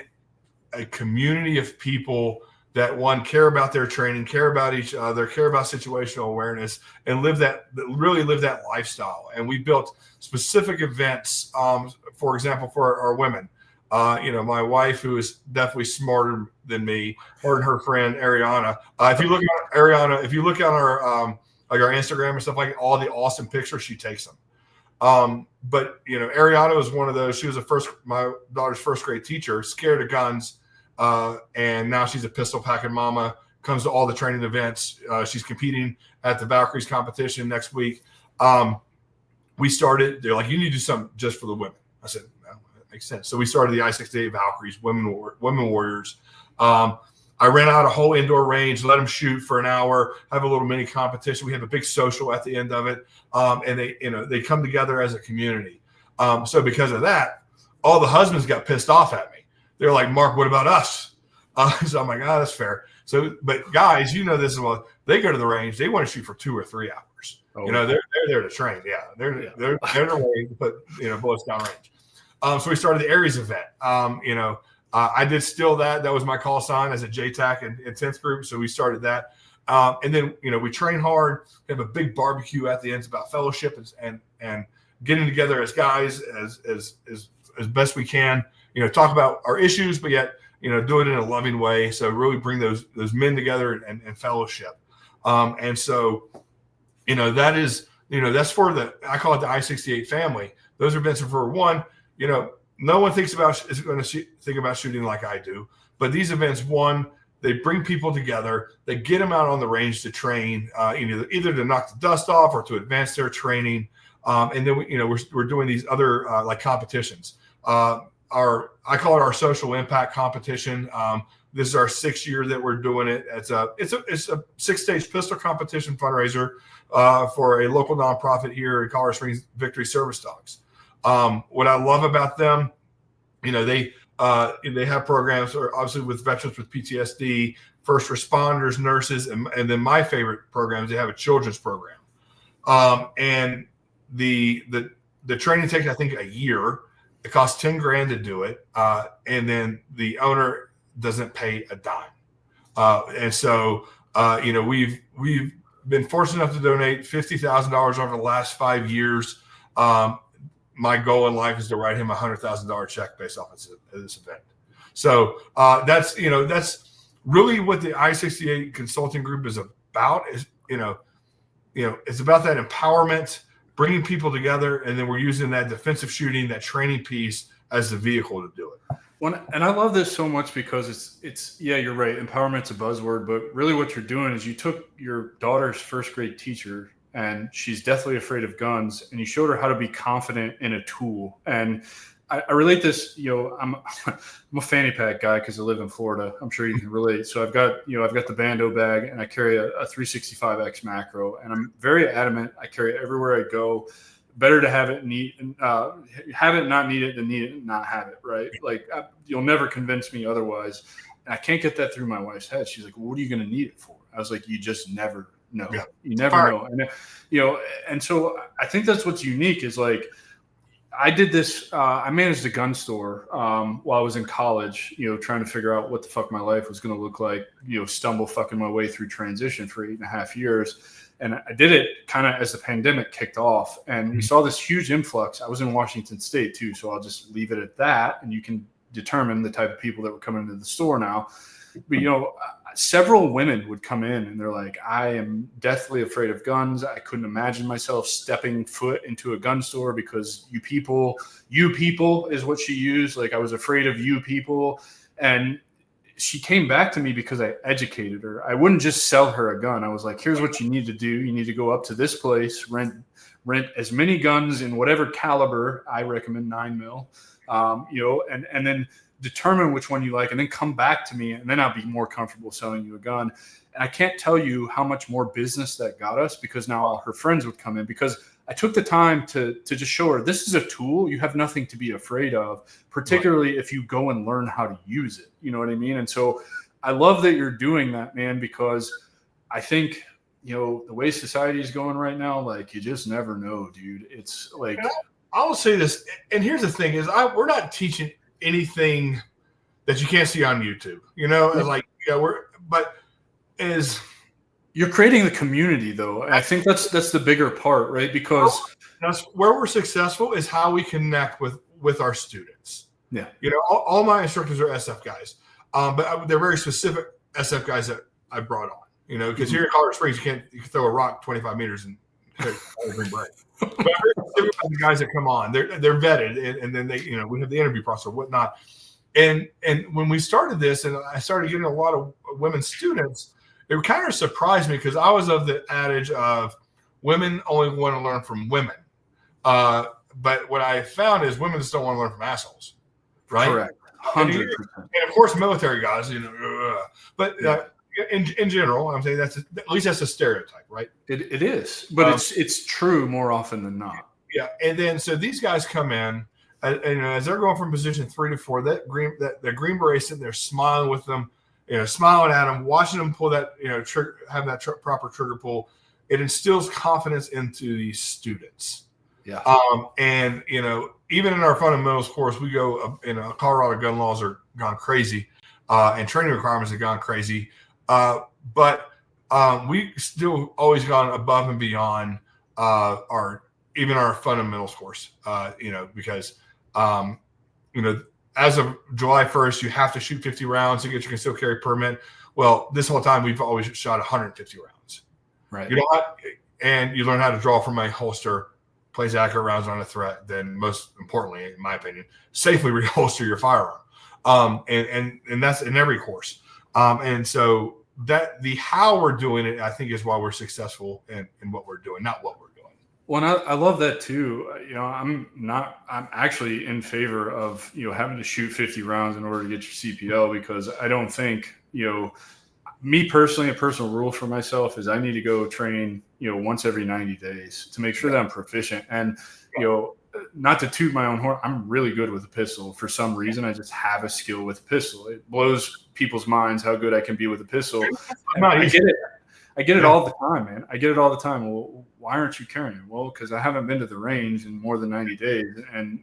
a community of people that care about their training, care about each other, care about situational awareness, and really live that lifestyle. And we built specific events, for example, for our women. My wife, who is definitely smarter than me, her and her friend Ariana. If you look at Ariana, if you look at our like our Instagram and stuff, like all the awesome pictures, she takes them. But Ariana was one of those. She was my daughter's first grade teacher, scared of guns. And now she's a pistol packing mama, comes to all the training events. She's competing at the Valkyries competition next week. They're like, you need to do something just for the women. I said, no, that makes sense. So we started the I-68 Valkyries, Women Warriors. I ran out a whole indoor range, let them shoot for an hour, have a little mini competition. We have a big social at the end of it. And they come together as a community. So because of that, all the husbands got pissed off at me. They're like, Mark, what about us? So I'm like, that's fair. So, but guys, this as well. They go to the range. They want to shoot for 2 or 3 hours. Oh, they're there to train. Yeah, they're ready to put bullets down range. So we started the Aries event. I did still that. That was my call sign as a JTAC in 10th group. So we started that. And then we train hard. We have a big barbecue at the end. It's about fellowship and getting together as guys as best we can. Talk about our issues, but yet, do it in a loving way. So really bring those men together and fellowship. And so, that is, that's for I call it the I-68 family. Those events are for one, no one is going to think about shooting like I do, but these events, one, they bring people together, they get them out on the range to train, either to knock the dust off or to advance their training. And then we're doing these other like competitions. I call it our social impact competition. This is our 6th year that we're doing it. It's a 6-stage pistol competition fundraiser for a local nonprofit here in Colorado Springs, Victory Service Dogs. What I love about them, they have programs, obviously with veterans with PTSD, first responders, nurses, and then my favorite programs, they have a children's program. And the training takes, I think, a year. It costs $10,000 to do it, and then the owner doesn't pay a dime. And so, we've been fortunate enough to donate $50,000 over the last 5 years. My goal in life is to write him a $100,000 check based off of this event. So that's really what the I-68 Consulting Group is about. It's about that empowerment, bringing people together, and then we're using that defensive shooting, that training piece as the vehicle to do it. And I love this so much because it's you're right. Empowerment's a buzzword, but really what you're doing is you took your daughter's first grade teacher, and she's deathly afraid of guns, and you showed her how to be confident in a tool. And I relate this, I'm a fanny pack guy because I live in Florida. I'm sure you can relate. So I've got the Bando bag, and I carry a 365X macro, and I'm very adamant. I carry it everywhere I go. Better to have it have it not need it than need it and not have it. Right? Like you'll never convince me otherwise. And I can't get that through my wife's head. She's like, well, "What are you going to need it for?" I was like, "You just never know. Yeah. You never know." And and so I think that's what's unique is like. I did this. I managed a gun store while I was in college, trying to figure out what the fuck my life was going to look like, stumble fucking my way through transition for 8.5 years. And I did it kind of as the pandemic kicked off. And we saw this huge influx. I was in Washington State too. So I'll just leave it at that. And you can determine the type of people that were coming into the store now. But, several women would come in and they're like, I am deathly afraid of guns. I couldn't imagine myself stepping foot into a gun store because you people is what she used. Like I was afraid of you people. And she came back to me because I educated her. I wouldn't just sell her a gun. I was like, here's what you need to do. You need to go up to this place, rent as many guns in whatever caliber. I recommend 9mm, and then determine which one you like, and then come back to me, and then I'll be more comfortable selling you a gun. And I can't tell you how much more business that got us because now all her friends would come in because I took the time to just show her this is a tool. You have nothing to be afraid of, particularly if you go and learn how to use it. You know what I mean? And so I love that you're doing that, man, because I think, the way society is going right now, like you just never know, dude. It's like I'll say this, and here's the thing: is we're not teaching anything that you can't see on YouTube. As like you're creating the community, though. And I think that's the bigger part, right? Because that's where we're successful is how we connect with our students. Yeah. All my instructors are SF guys, but they're very specific SF guys that I brought on. Because here in Colorado Springs, you can throw a rock 25 meters and hit a Green Beret. But the guys that come on, they're vetted, and then we have the interview process or whatnot. And when we started this, and I started getting a lot of women students, it kind of surprised me because I was of the adage of women only want to learn from women. But what I found is women just don't want to learn from assholes, right? Correct, 100%. And of course, military guys, but in general, I'm saying at least that's a stereotype, right? It is, but it's true more often than not. Yeah, and then so these guys come in, and as they're going from position 3 to 4, the Green Beret sitting there smiling with them, smiling at them, watching them pull that, trigger, have that proper trigger pull. It instills confidence into these students. Yeah. And even in our fundamentals course, we go, Colorado gun laws are gone crazy, and training requirements have gone crazy. But we still always gone above and beyond our fundamentals course. Because as of July 1st, you have to shoot 50 rounds to get your concealed carry permit. Well, this whole time we've always shot 150 rounds. Right. And you learn how to draw from a holster, place accurate rounds on a threat, then most importantly, in my opinion, safely reholster your firearm. And that's in every course. And so that the how we're doing it, I think, is why we're successful in what we're doing, not what we're doing. Well, and I love that too. I'm actually in favor of, having to shoot 50 rounds in order to get your CPL, because I don't think, me personally, a personal rule for myself is I need to go train, once every 90 days to make sure that I'm proficient. And, not to toot my own horn, I'm really good with a pistol. For some reason, I just have a skill with a pistol. It blows people's minds how good I can be with a pistol. I get it. I get it all the time, man. I get it all the time. Well, why aren't you carrying? Well, because I haven't been to the range in more than 90 days. And,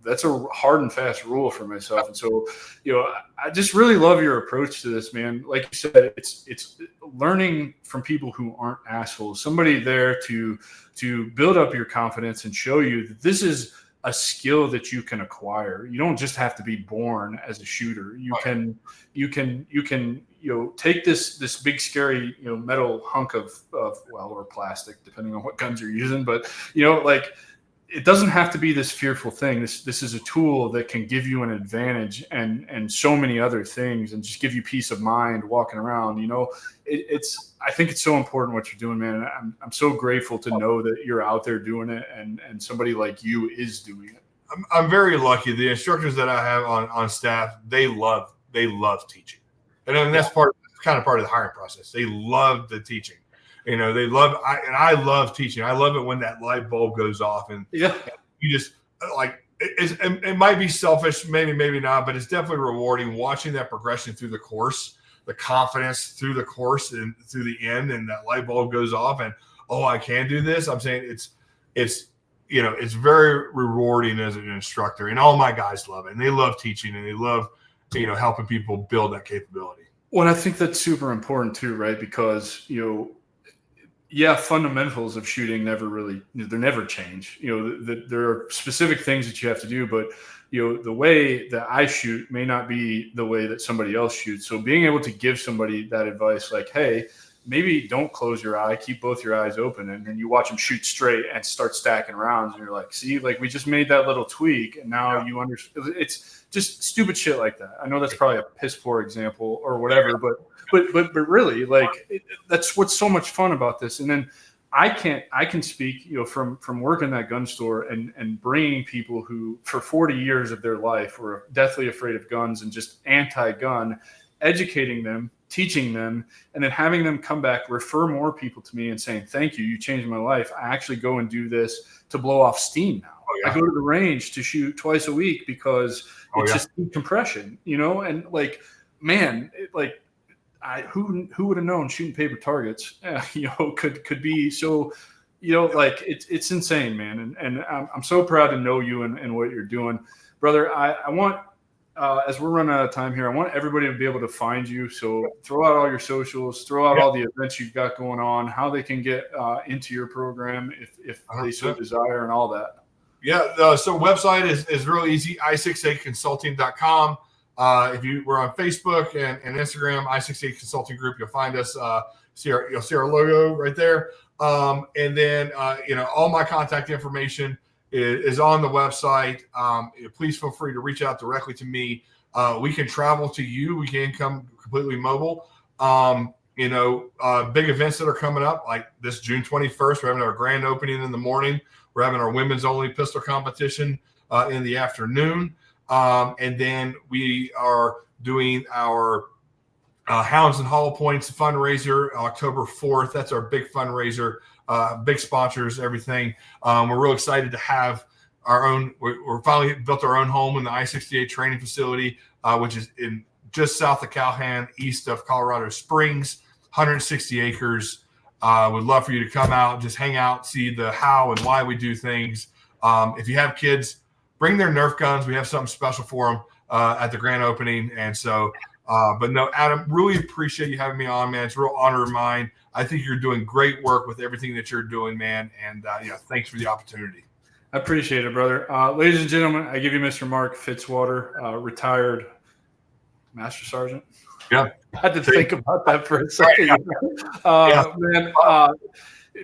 that's a hard and fast rule for myself. And so, I just really love your approach to this, man. Like you said, it's learning from people who aren't assholes, somebody there to build up your confidence and show you that this is a skill that you can acquire. You don't just have to be born as a shooter. You can take this big scary metal hunk of or plastic, depending on what guns you're using, but it doesn't have to be this fearful thing. This is a tool that can give you an advantage and so many other things, and just give you peace of mind walking around. I think it's so important what you're doing, man. And I'm so grateful to know that you're out there doing it, and somebody like you is doing it. I'm very lucky. The instructors that I have on staff, they love teaching, and that's part of the hiring process. They love the teaching. They love, I love teaching. I love it when that light bulb goes off, and you just it might be selfish, maybe not, but it's definitely rewarding watching that progression through the course, the confidence through the course and through the end, and that light bulb goes off, and I can do this. I'm saying it's very rewarding as an instructor, and all my guys love it, and they love teaching, and they love helping people build that capability. Well, I think that's super important too, right? Because fundamentals of shooting never change. There are specific things that you have to do, but the way that I shoot may not be the way that somebody else shoots. So being able to give somebody that advice, like, hey, maybe don't close your eye, keep both your eyes open, and then you watch them shoot straight and start stacking rounds, and you're like, see, like, we just made that little tweak, and now you understand. It's just stupid shit like that. I know that's probably a piss poor example or whatever, but really, that's what's so much fun about this. And then I can speak, from working that gun store and bringing people who for 40 years of their life were deathly afraid of guns and just anti-gun, educating them, teaching them, and then having them come back, refer more people to me and saying, thank you, you changed my life. I actually go and do this to blow off steam now. I go to the range to shoot twice a week because it's just decompression, and man, who would have known shooting paper targets, could be so like it's insane, man. And I'm so proud to know you and what you're doing, brother. I want, as we're running out of time here, I want everybody to be able to find you. So throw out all your socials, throw out all the events you've got going on, how they can get into your program if they so desire, and all that. Yeah. So website is really easy. i68consulting.com. We're on Facebook and Instagram, I68 Consulting Group. You'll find us. You'll see our logo right there. And then all my contact information is on the website. Please feel free to reach out directly to me. We can travel to you. We can come completely mobile. Big events that are coming up, like this June 21st, we're having our grand opening in the morning. We're having our women's only pistol competition in the afternoon. And then we are doing our Hounds and Hollow Points fundraiser October 4th. That's our big fundraiser, big sponsors, everything. We're real excited to have our own. We're finally built our own home in the I-68 training facility, which is in just south of Calhoun, east of Colorado Springs, 160 acres. Would love for you to come out, just hang out, see the how and why we do things. If you have kids, bring their Nerf guns. We have something special for them at the grand opening. And so, but no, Adam, really appreciate you having me on, man. It's a real honor of mine. I think you're doing great work with everything that you're doing, man. And thanks for the opportunity. I appreciate it, brother. Ladies and gentlemen, I give you Mr. Marc Fitzwater, retired Master Sergeant. Yeah. I had to think about that for a second. Man,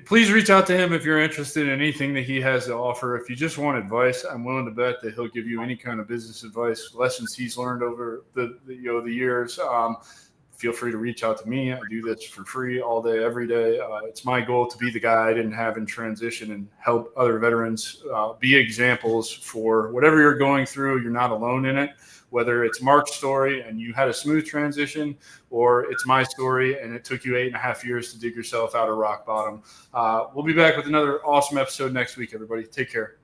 please reach out to him if you're interested in anything that he has to offer. If you just want advice, I'm willing to bet that he'll give you any kind of business advice, lessons he's learned over the years. Feel free to reach out to me. I do this for free all day, every day. It's my goal to be the guy I didn't have in transition and help other veterans be examples for whatever you're going through. You're not alone in it. Whether it's Mark's story and you had a smooth transition, or it's my story and it took you 8.5 years to dig yourself out of rock bottom. We'll be back with another awesome episode next week, everybody. Take care.